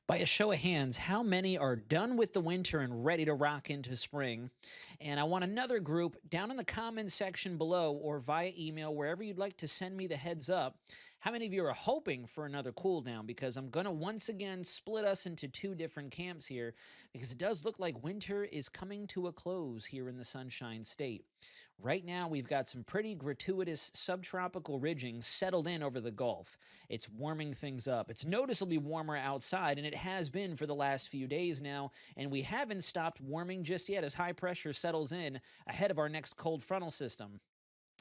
By a show of hands, how many are done with the winter and ready to rock into spring? And I want another group down in the comments section below or via email, wherever you'd like to send me the heads up. How many of you are hoping for another cool down? Because I'm going to once again split us into two different camps here, because it does look like winter is coming to a close here in the Sunshine State. Right now, we've got some pretty gratuitous subtropical ridging settled in over the Gulf. It's warming things up. It's noticeably warmer outside, and it has been for the last few days now, and we haven't stopped warming just yet as high pressure settles in ahead of our next cold frontal system.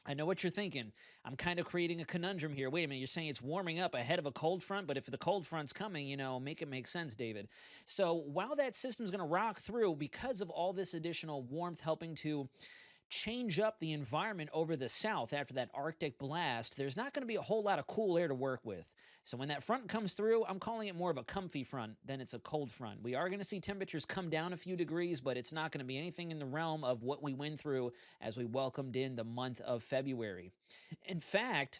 I know what you're thinking. I'm kind of creating a conundrum here. Wait a minute, you're saying it's warming up ahead of a cold front, but if the cold front's coming, make it make sense, David. So while that system's going to rock through, because of all this additional warmth helping to change up the environment over the south after that Arctic blast, there's not going to be a whole lot of cool air to work with. So when that front comes through, I'm calling it more of a comfy front than it's a cold front. We are going to see temperatures come down a few degrees, but it's not going to be anything in the realm of what we went through as we welcomed in the month of February. In fact,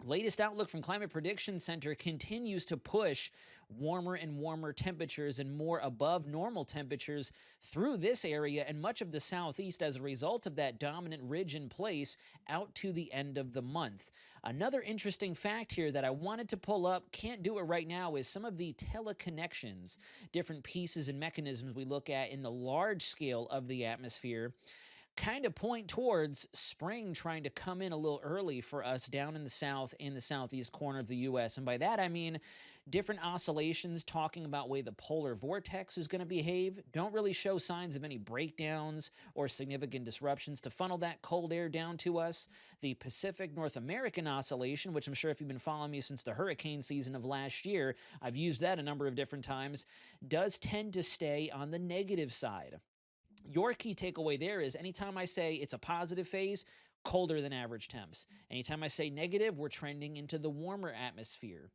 latest outlook from Climate Prediction Center continues to push warmer and warmer temperatures and more above normal temperatures through this area and much of the southeast as a result of that dominant ridge in place out to the end of the month. Another interesting fact here that I wanted to pull up, can't do it right now, is some of the teleconnections, different pieces and mechanisms we look at in the large scale of the atmosphere kind of point towards spring trying to come in a little early for us down in the south, in the southeast corner of the U.S. And by that, I mean different oscillations talking about way the polar vortex is going to behave don't really show signs of any breakdowns or significant disruptions to funnel that cold air down to us. The Pacific North American oscillation, which I'm sure if you've been following me since the hurricane season of last year, I've used that a number of different times, does tend to stay on the negative side. Your key takeaway there is anytime I say it's a positive phase, colder than average temps. Anytime I say negative, we're trending into the warmer atmosphere.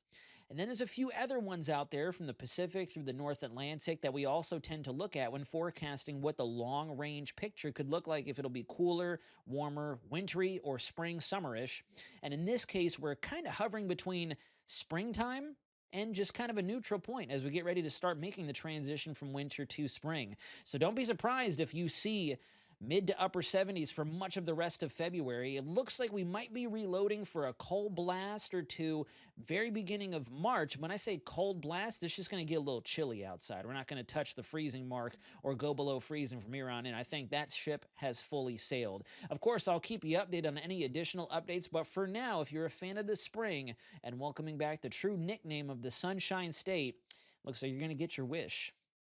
And then there's a few other ones out there from the Pacific through the North Atlantic that we also tend to look at when forecasting what the long range picture could look like if it'll be cooler, warmer, wintry, or spring, summerish. And in this case, we're kind of hovering between springtime and just kind of a neutral point as we get ready to start making the transition from winter to spring. So don't be surprised if you see mid to upper 70s for much of the rest of February. It looks like we might be reloading for a cold blast or two very beginning of March. When I say cold blast, it's just going to get a little chilly outside. We're not going to touch the freezing mark or go below freezing from here on in. I think that ship has fully sailed. Of course, I'll keep you updated on any additional updates, but for now, if you're a fan of the spring and welcoming back the true nickname of the Sunshine State, looks like you're going to get your wish.